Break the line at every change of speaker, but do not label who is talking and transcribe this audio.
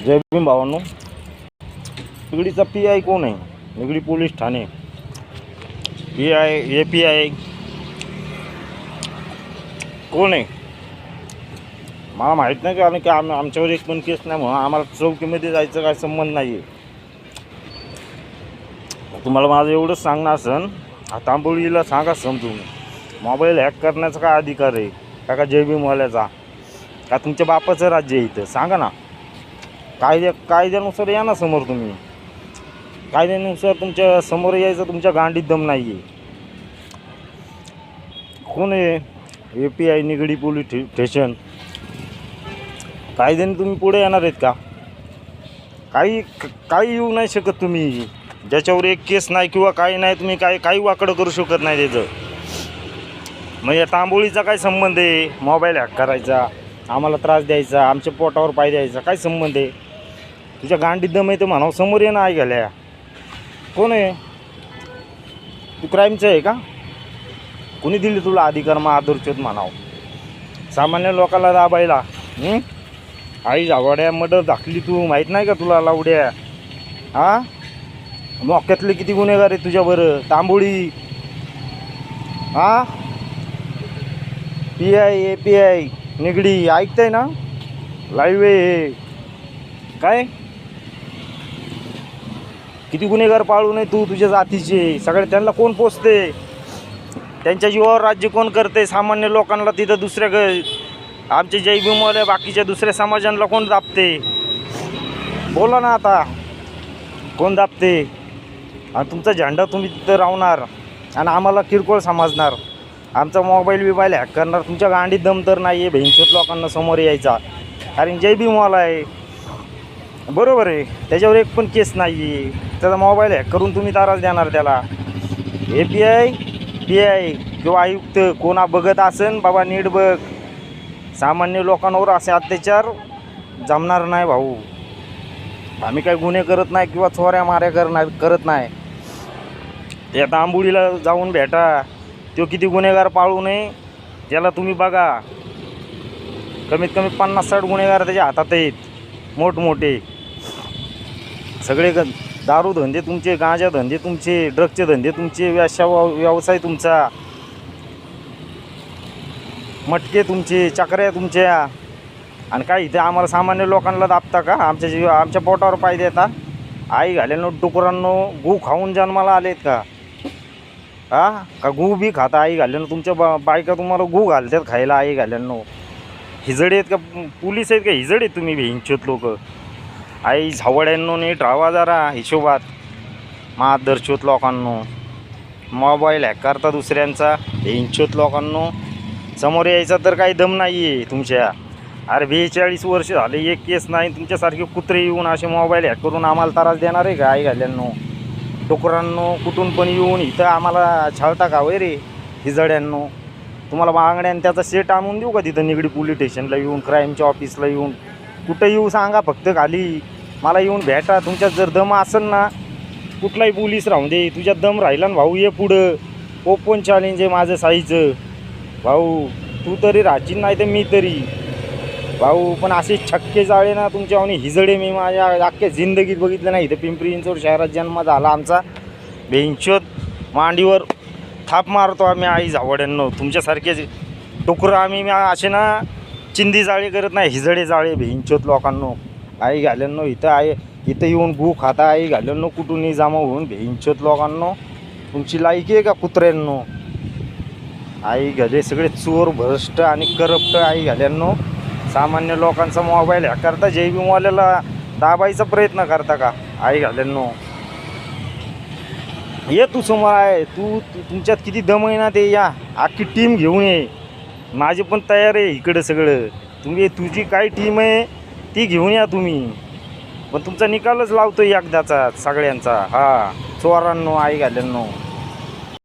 जय भीम भावांनो. निगडीचा PI कोण आहे? Nigdi police Thane PI API कोण आहे मला माहीत नाही. कारण की आमच्यावर एक पण केस नाही म्हणून आम्हाला चौकीमध्ये जायचं काय संबंध नाही आहे. तुम्हाला माझं एवढंच सांगणं असन, तांबोळीला सांगा समजून, मोबाईल हॅक करण्याचा काय अधिकार आहे का जय भीमवाल्याचा? का तुमच्या बापाचं राज्य आहे इथं? सांगा ना. कायद्यानुसार या ना समोर. तुम्ही कायद्यानुसार तुमच्या समोर यायचं, तुमच्या गांडीत दम नाही आहे. कोण आहे? API Nigdi police station. कायद्याने तुम्ही पुढे येणार आहेत का? काही येऊ नाही शकत तुम्ही. ज्याच्यावर एक केस नाही किंवा काही नाही, तुम्ही काही वाकडं करू शकत नाही त्याचं. मग या तांबोळीचा काय संबंध आहे? मोबाईल हॅक करायचा, आम्हाला त्रास द्यायचा, आमच्या पोटावर पाय द्यायचा, काय संबंध आहे? तुझ्या गांडीत दम आहे तर म्हणावं समोर ये ना. आई घाल्या. कोण आहे तू? क्राईमचं आहे का? कोणी दिली तुला अधिकार मग आदरचोत म्हणावं? सामान्य लोकांना दाबायला आई जावड्या मर्डर दाखली तू. माहीत नाही का तुला लावड्या? हां, मोक्यातले किती गुन्हेगार आहे तुझ्याबरं? तांबोळी हां, PI API निगडी ऐकताय ना? लाईव्ह आहे काय? किती गुन्हेगार पाळू नये तू तुझ्या जातीचे सगळे. त्यांना कोण पोचते? त्यांच्या जीवावर राज्य कोण करते? सामान्य लोकांना तिथं दुसऱ्या आमचे जय भीमवाले बाकीच्या दुसऱ्या समाजांना कोण दाबते? बोला ना आता, कोण दाबते? आणि तुमचा झेंडा तुम्ही तिथं राहणार आणि आम्हाला किरकोळ समजणार. आमचा मोबाईल हॅक करणार. तुमच्या गांडीत दम तर नाही आहे भेंचोत लोकांना समोर यायचा. कारण जय भीमवाला आहे, बरोबर आहे. त्याच्यावर एक पण केस नाही आहे. त्याचा मोबाईल हॅक करून तुम्ही त्रास देणार त्याला. API PI किंवा आयुक्त कोणा बघत असेल बाबा नीट बघ. सामान्य लोकांवर असे अत्याचार जमणार नाही भाऊ. आम्ही काही गुन्हे करत नाही किंवा चोऱ्या माऱ्या करत नाही. त्या तांबोळीला जाऊन भेटा. तो किती गुन्हेगार पाळू नये त्याला तुम्ही बघा. कमीत कमी 50-60 गुन्हेगार त्याच्या हातात आहेत, मोठमोठे सगळे. दारू धंदे तुमचे, गांजा धंदे तुमचे, ड्रगचे धंदे तुमचे, व्यवसाय तुमचा, मटके तुमचे, चकऱ्या तुमच्या. आणि काय इथे आम्हाला सामान्य लोकांना दाबता का? आमच्या पोटावर पाय देता? आई घाल्यानो डुकरांनो, गू खाऊन जन्माला आलेत का? का गू बी खाता आई घाल्यानो? तुमच्या बायका तुम्हाला गू घालतात खायला आई घाल्यानो. हिजडे आहेत का? पोलीस आहेत का हिजडे आहेत तुम्ही भेंचोत लोक? आई झावड्यांनो नीट राहावा जरा हिशोबात. महादर्शोत लोकांनो, मोबाईल हॅक करता दुसऱ्यांचा. भेंचोत लोकांनो, समोर यायचा तर काही दम नाही आहे तुमच्या. अरे 42 वर्ष झाले एक केस नाही. तुमच्यासारखे कुत्रे येऊन असे मोबाईल हॅक करून आम्हाला त्रास देणार आहे का? आई घाल्यांनो डुकरांनो, कुठून पण येऊन इथं आम्हाला छळता का वय रे हिजड्यांनो? तुम्हाला बांगड्यान त्याचा सेट आणून देऊ का तिथं निगडी पोलीस स्टेशनला येऊन, क्राईमच्या ऑफिसला येऊन? कुठं येऊ सांगा फक्त. खाली मला येऊन भेटा. तुमच्यात जर दम असेल ना, कुठलाही पोलीस राहून दे, तुझ्यात दम राहिला ना भाऊ, ये पुढं. ओपन चॅलेंज आहे माझं साईचं भाऊ. तू तरी राहशील नाही तर मी तरी भाऊ. पण असे छक्के जाळे ना तुमच्या आणि हिजडे मी माझ्या अख्ख्या जिंदगीत बघितलं नाही. इथं पिंपरी चिंचवड शहरात जन्म झाला आमचा. भेंचोत मांडीवर थाप मारतो आम्ही आई झावड्यांनो. तुमच्यासारखेच डुकरं आम्ही असे ना चिंदी जाळे करत नाही, हिजडे जाळे भेंचोत लोकांनो. आई घाल्यांनो इथं येऊन गू खाता आई घाल्यांनो, कुठूनही जमा होऊन भेंचोत लोकांनो. तुमची लायकी आहे का कुत्र्यांनो? आई घाले सगळे चोर, भ्रष्ट आणि करप्ट आई घाल्यांनो. सामान्य लोकांचा मोबाईल हॅक करता, जय भीमवाल्याला दाबायचा प्रयत्न करता का आई घाल्यांनो? ये तू समोर आहे. तुमच्यात किती दम आहे ना ते या. अख्खी टीम घेऊन ये. माझी पण तयार आहे इकडं सगळं. तुझी काय टीम आहे ती घेऊन या तुम्ही. पण तुमचा निकालच लावतो एकदाचा सगळ्यांचा. चोरांनो आई घाल्यांनो.